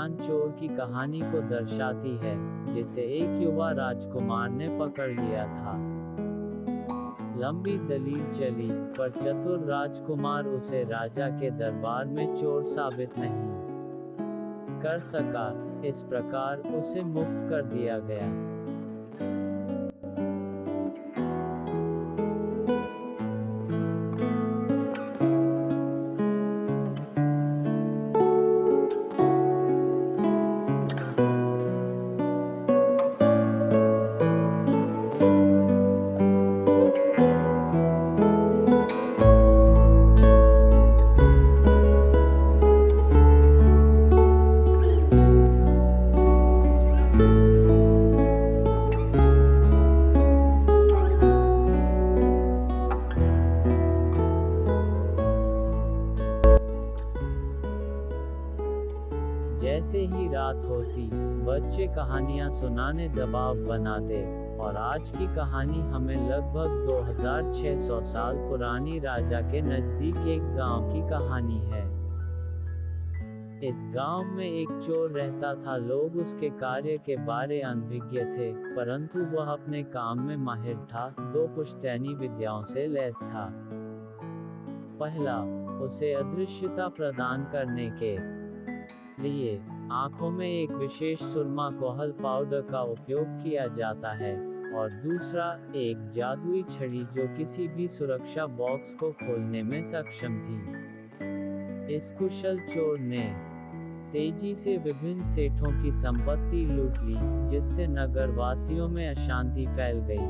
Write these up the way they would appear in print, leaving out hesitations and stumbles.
अनजान चोर की कहानी को दर्शाती है, जिसे एक युवा राजकुमार ने पकड़ लिया था। लंबी दलील चली, पर चतुर राजकुमार उसे राजा के दरबार में चोर साबित नहीं कर सका। इस प्रकार उसे मुक्त कर दिया गया। जैसे ही रात होती, बच्चे कहानियां सुनाने दबाव बनाते, और आज की कहानी हमें लगभग 2600 साल पुरानी राजा के नजदीक एक गांव की कहानी है। इस गांव में एक चोर रहता था। लोग उसके कार्य के बारे अनभिज्ञ थे, परंतु वह अपने काम में माहिर था। 2 पुश्तैनी विद्याओं से लैस था। पहला, उसे अदृश्यता प्रदान करने के लिए आंखों में एक विशेष सुरमा कोहल पाउडर का उपयोग किया जाता है, और दूसरा, एक जादुई छड़ी जो किसी भी सुरक्षा बॉक्स को खोलने में सक्षम थी। इस कुशल चोर ने तेजी से विभिन्न सेठों की संपत्ति लूट ली, जिससे नगरवासियों में अशांति फैल गई।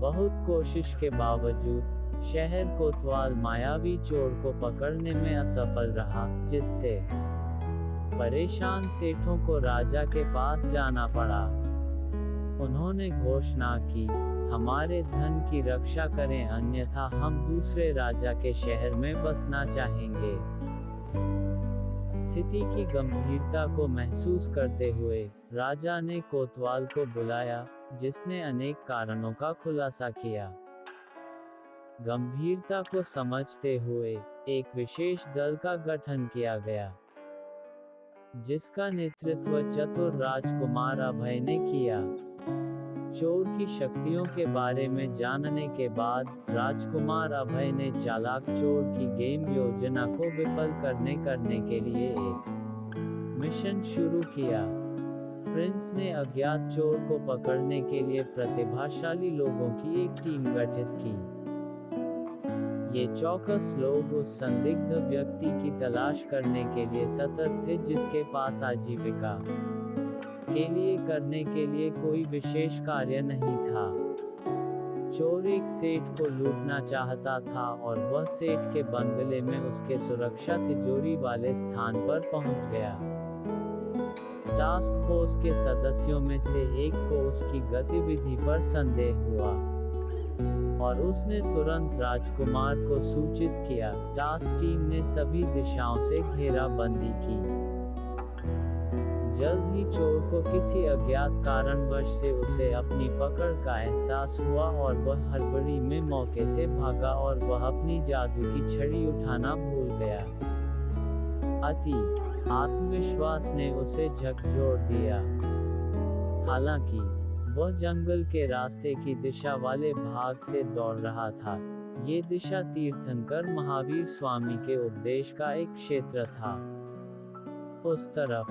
बहुत कोशिश के बावजूद शहर कोतवाल मायावी चोर को पकड़ने में असफल रहा, जिससे परेशान सेठों को राजा के पास जाना पड़ा। उन्होंने घोषणा की, हमारे धन की रक्षा करें, अन्यथा हम दूसरे राजा के शहर में बसना चाहेंगे। स्थिति की गंभीरता को महसूस करते हुए राजा ने कोतवाल को बुलाया, जिसने अनेक कारणों का खुलासा किया। गंभीरता को समझते हुए एक विशेष दल का गठन किया गया, जिसका नेतृत्व चतुर राजकुमार अभय ने किया। चोर की शक्तियों के बारे में जानने के बाद राजकुमार अभय ने चालाक चोर की गेम योजना को विफल करने के लिए एक मिशन शुरू किया। प्रिंस ने अज्ञात चोर को पकड़ने के लिए प्रतिभाशाली लोगों की एक टीम गठित की। ये चौकस लोग उस संदिग्ध व्यक्ति की तलाश करने के लिए सतर्क थे, जिसके पास आजीविका के लिए करने के लिए कोई विशेष कार्य नहीं था। चोर एक सेठ को लूटना चाहता था, और वह सेठ के बंगले में उसके सुरक्षा तिजोरी वाले स्थान पर पहुंच गया। टास्क फोर्स के सदस्यों में से एक को उसकी गतिविधि पर संदेह हुआ, और उसने तुरंत राजकुमार को सूचित किया। टास्क टीम ने सभी दिशाओं से घेराबंदी की। जल्द ही चोर को किसी अज्ञात कारणवश से उसे अपनी पकड़ का एहसास हुआ, और वह हड़बड़ी में मौके से भागा, और वह अपनी जादू की छड़ी उठाना भूल गया। अति आत्मविश्वास ने उसे झकझोर दिया। हालांकि वह जंगल के रास्ते की दिशा वाले भाग से दौड़ रहा था। ये दिशा तीर्थंकर महावीर स्वामी के उपदेश का एक क्षेत्र था। उस तरफ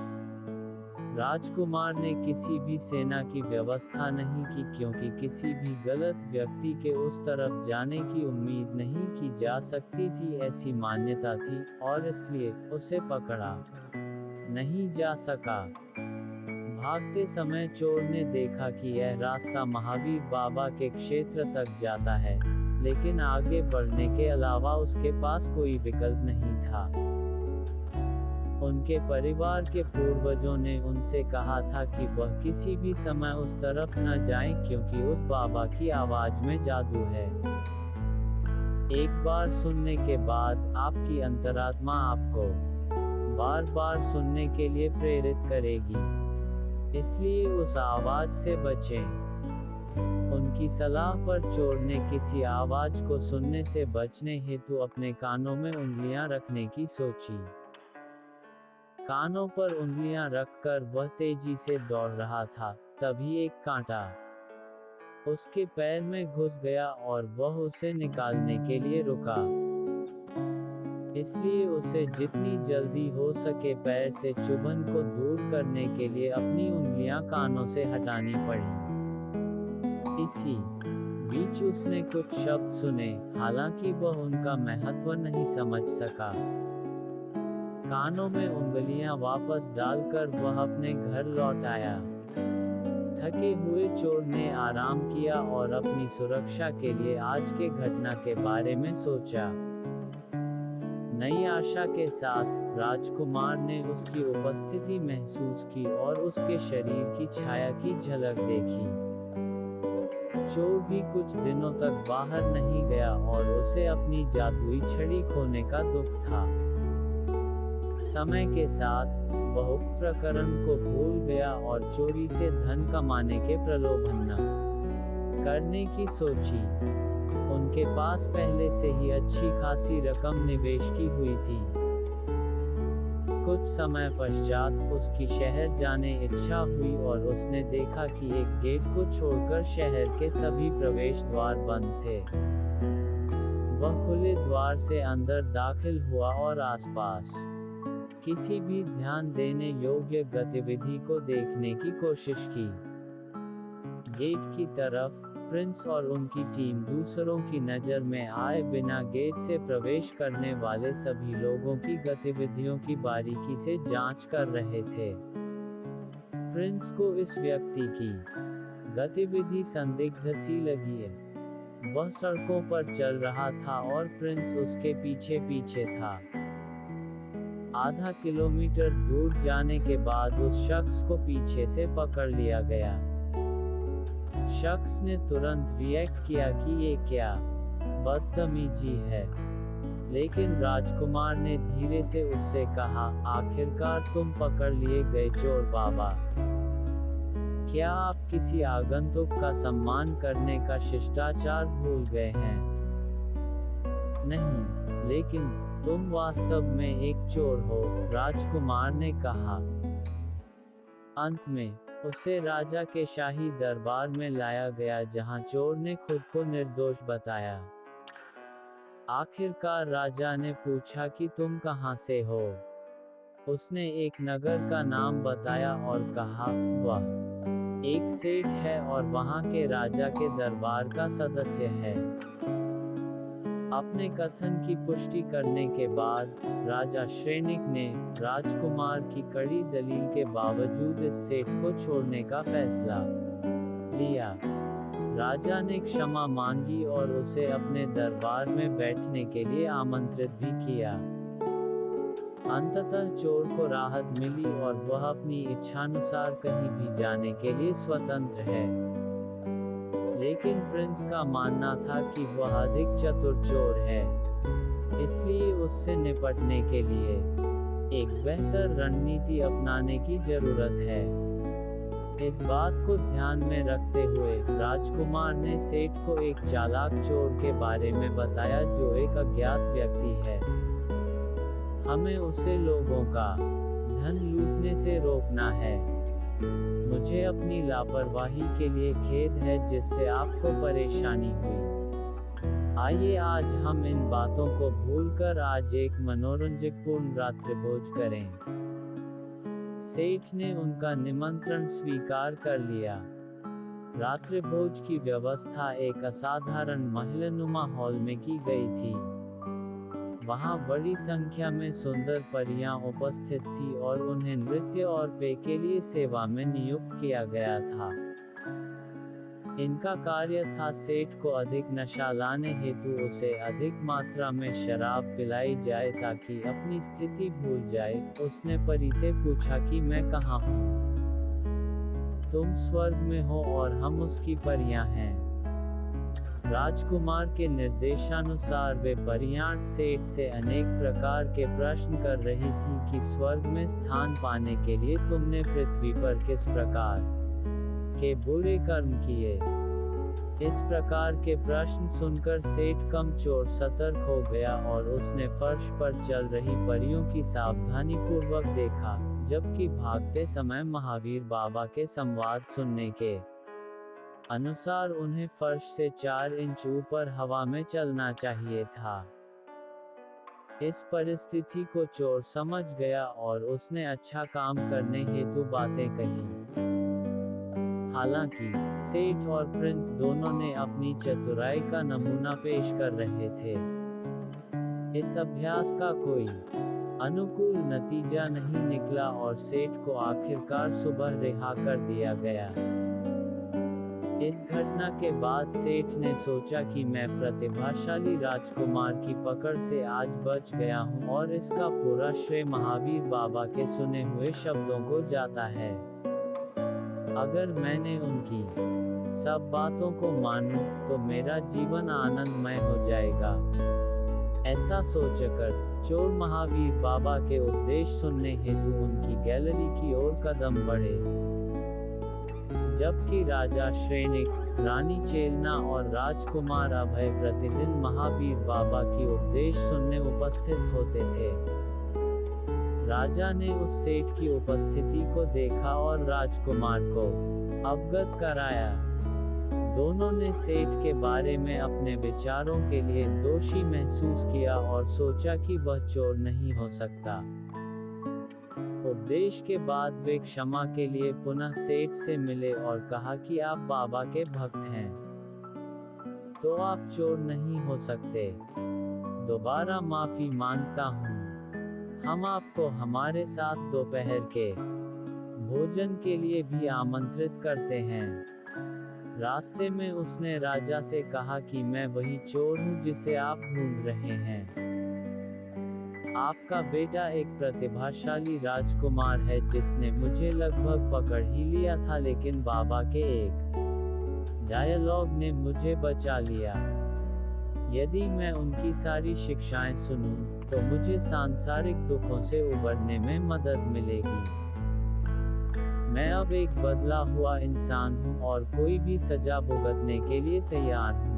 राजकुमार ने किसी भी सेना की व्यवस्था नहीं की, क्योंकि किसी भी गलत व्यक्ति के उस तरफ जाने की उम्मीद नहीं की जा सकती थी, ऐसी मान्यता थी, और इसलिए उसे पकड़ा नहीं जा सका। भागते समय चोर ने देखा कि यह रास्ता महावीर बाबा के क्षेत्र तक जाता है, लेकिन आगे बढ़ने के अलावा उसके पास कोई विकल्प नहीं था। उनके परिवार के पूर्वजों ने उनसे कहा था कि वह किसी भी समय उस तरफ न जाएं, क्योंकि उस बाबा की आवाज में जादू है। एक बार सुनने के बाद आपकी अंतरात्मा आपको बार बार सुनने के लिए प्रेरित करेगी, इसलिए उस आवाज से बचें। उनकी सलाह पर चोर ने किसी आवाज को सुनने से बचने हेतु अपने कानों में उंगलियां रखने की सोची। कानों पर उंगलियां रखकर वह तेजी से दौड़ रहा था, तभी एक कांटा उसके पैर में घुस गया और वह उसे निकालने के लिए रुका। इसलिए उसे जितनी जल्दी हो सके पैर से चुभन को दूर करने के लिए अपनी उंगलियां कानों से हटानी पड़ी। इसी बीच उसने कुछ शब्द सुने, हालांकि वह उनका महत्व नहीं समझ सका। कानों में उंगलियां वापस डालकर वह अपने घर लौट आया। थके हुए चोर ने आराम किया और अपनी सुरक्षा के लिए आज के घटना के बारे में सोचा। नई आशा के साथ राजकुमार ने उसकी उपस्थिति महसूस की और उसके शरीर की छाया की झलक देखी। चोर भी कुछ दिनों तक बाहर नहीं गया और उसे अपनी जादुई छड़ी खोने का दुख था। समय के साथ वह उक्त प्रकरण को भूल गया और चोरी से धन कमाने के प्रलोभन न करने की सोची। उनके पास पहले से ही अच्छी खासी रकम निवेश की हुई थी। कुछ समय पश्चात उसकी शहर जाने इच्छा हुई और उसने देखा कि एक गेट को छोड़कर शहर के सभी प्रवेश द्वार बंद थे। वह खुले द्वार से अंदर दाखिल हुआ और आसपास किसी भी ध्यान देने योग्य गतिविधि को देखने की कोशिश की। गेट की तरफ प्रिंस और उनकी टीम दूसरों की नज़र में आए बिना गेट से प्रवेश करने वाले सभी लोगों की गतिविधियों की बारीकी से जांच कर रहे थे। प्रिंस को इस व्यक्ति की गतिविधि संदिग्ध सी लगी है। वह सड़कों पर चल रहा था और प्रिंस उसके पीछे पीछे था। आधा किलोमीटर दूर जाने के बाद उस शख्स को पीछे से पकड़ लिया गया। शख्स ने तुरंत रिएक्ट किया कि ये क्या बदतमीजी है, लेकिन राजकुमार ने धीरे से उससे कहा, आखिरकार तुम पकड़ लिए गए चोर बाबा। क्या आप किसी आगंतुक का सम्मान करने का शिष्टाचार भूल गए हैं? नहीं, लेकिन तुम वास्तव में एक चोर हो, राजकुमार ने कहा। अंत में उसे राजा के शाही दरबार में लाया गया जहां चोर ने खुद को निर्दोष बताया। आखिरकार राजा ने पूछा कि तुम कहां से हो? उसने एक नगर का नाम बताया और कहा, वह एक सेठ है और वहां के राजा के दरबार का सदस्य है। अपने कथन की पुष्टि करने के बाद राजा श्रेनिक ने राजकुमार की कड़ी दलील के बावजूद इस सेठ को छोड़ने का फैसला लिया। राजा ने क्षमा मांगी और उसे अपने दरबार में बैठने के लिए आमंत्रित भी किया। अंततः चोर को राहत मिली और वह अपनी इच्छानुसार कहीं भी जाने के लिए स्वतंत्र है। लेकिन प्रिंस का मानना था कि वह अधिक चतुर चोर है, इसलिए उससे निपटने के लिए एक बेहतर रणनीति अपनाने की जरूरत है। इस बात को ध्यान में रखते हुए राजकुमार ने सेठ को एक चालाक चोर के बारे में बताया जो एक अज्ञात व्यक्ति है। हमें उसे लोगों का धन लूटने से रोकना है। मुझे अपनी लापरवाही के लिए खेद है जिससे आपको परेशानी हुई। आइए आज हम इन बातों को भूलकर आज एक मनोरंजकपूर्ण रात्रिभोज करें। सेठ ने उनका निमंत्रण स्वीकार कर लिया। रात्रिभोज की व्यवस्था एक असाधारण महलनुमा हॉल में की गई थी। वहां बड़ी संख्या में सुंदर परियां उपस्थित थी और उन्हें नृत्य और पेय के लिए सेवा में नियुक्त किया गया था। इनका कार्य था सेठ को अधिक नशा लाने हेतु उसे अधिक मात्रा में शराब पिलाई जाए ताकि अपनी स्थिति भूल जाए। उसने परी से पूछा कि मैं कहाँ हूँ? तुम स्वर्ग में हो और हम उसकी परियां हैं। राजकुमार के निर्देशानुसार वे परियां सेठ से अनेक प्रकार के प्रश्न कर रही थी कि स्वर्ग में स्थान पाने के लिए तुमने पृथ्वी पर किस प्रकार के बुरे कर्म किए। इस प्रकार के प्रश्न सुनकर सेठ कम चोर सतर्क हो गया और उसने फर्श पर चल रही परियों की सावधानीपूर्वक देखा, जबकि भागते समय महावीर बाबा के संवाद सुनने के अनुसार उन्हें फर्श से 4 इंच ऊपर हवा में चलना चाहिए था। इस परिस्थिति को चोर समझ गया और उसने अच्छा काम करने हेतु बातें कही। हालांकि सेठ और प्रिंस दोनों ने अपनी चतुराई का नमूना पेश कर रहे थे। इस अभ्यास का कोई अनुकूल नतीजा नहीं निकला और सेठ को आखिरकार सुबह रिहा कर दिया गया। इस घटना के बाद सेठ ने सोचा कि मैं प्रतिभाशाली राजकुमार की पकड़ से आज बच गया हूं और इसका पूरा श्रेय महावीर बाबा के सुने हुए शब्दों को जाता है। अगर मैंने उनकी सब बातों को मानूं, तो मेरा जीवन आनंदमय हो जाएगा। ऐसा सोचकर चोर महावीर बाबा के उपदेश सुनने हेतु उनकी गैलरी की ओर कदम बढ़े, जबकि राजा श्रेनिक, रानी चेलना और राजकुमार अभय प्रतिदिन महावीर बाबा की उपदेश सुनने उपस्थित होते थे। राजा ने उस सेठ की उपस्थिति को देखा और राजकुमार को अवगत कराया। दोनों ने सेठ के बारे में अपने विचारों के लिए दोषी महसूस किया और सोचा कि वह चोर नहीं हो सकता। उपदेश के बाद वे क्षमा के लिए पुनः सेठ से मिले और कहा कि आप बाबा के भक्त हैं, तो आप चोर नहीं हो सकते। दोबारा माफी मांगता हूँ। हम आपको हमारे साथ दोपहर के भोजन के लिए भी आमंत्रित करते हैं। रास्ते में उसने राजा से कहा कि मैं वही चोर हूँ जिसे आप ढूंढ रहे हैं। आपका बेटा एक प्रतिभाशाली राजकुमार है जिसने मुझे लगभग पकड़ ही लिया था, लेकिन बाबा के एक डायलॉग ने मुझे बचा लिया। यदि मैं उनकी सारी शिक्षाएं सुनूं, तो मुझे सांसारिक दुखों से उबरने में मदद मिलेगी। मैं अब एक बदला हुआ इंसान हूं और कोई भी सजा भुगतने के लिए तैयार हूं।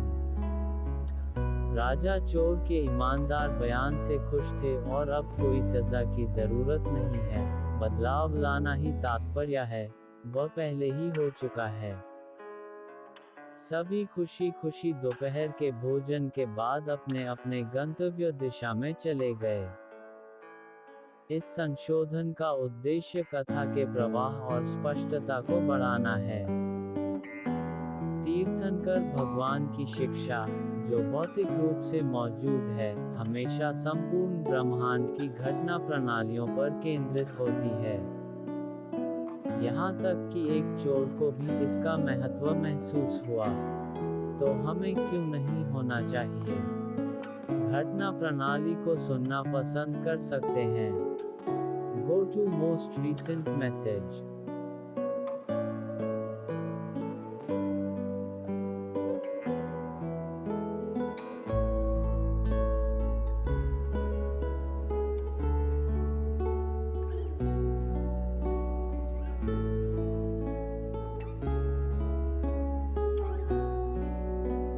राजा चोर के ईमानदार बयान से खुश थे और अब कोई सजा की जरूरत नहीं है। बदलाव लाना ही तात्पर्य है, वह पहले ही हो चुका है। सभी खुशी खुशी दोपहर के भोजन के बाद अपने अपने गंतव्य दिशा में चले गए। इस संशोधन का उद्देश्य कथा के प्रवाह और स्पष्टता को बढ़ाना है। तीर्थंकर भगवान की शिक्षा, जो भौतिक रूप से मौजूद है, हमेशा संपूर्ण ब्रह्मांड की घटना प्रणालियों पर केंद्रित होती है। यहाँ तक कि एक चोर को भी इसका महत्व महसूस हुआ, तो हमें क्यों नहीं होना चाहिए। घटना प्रणाली को सुनना पसंद कर सकते हैं। Go to most recent message.